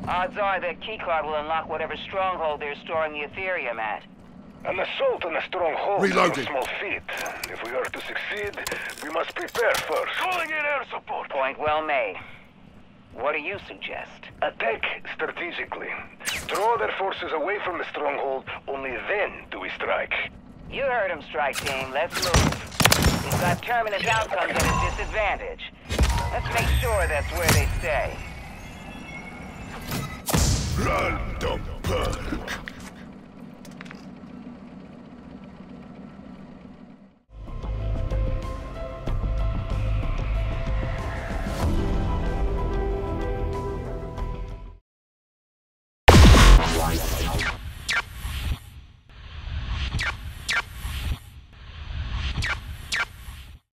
Odds are that Keycard will unlock whatever stronghold they're storing the Ethereum at. An assault on a stronghold is Reloading. no small feat. If we are to succeed, we must prepare first. Calling in air support. Point well made. What do you suggest? Attack strategically. Draw their forces away from the stronghold, only then do we strike. You heard him, strike team. Let's move. We've got Terminus Outcomes at a disadvantage. Let's make sure that's where they stay. Run, dumb punk!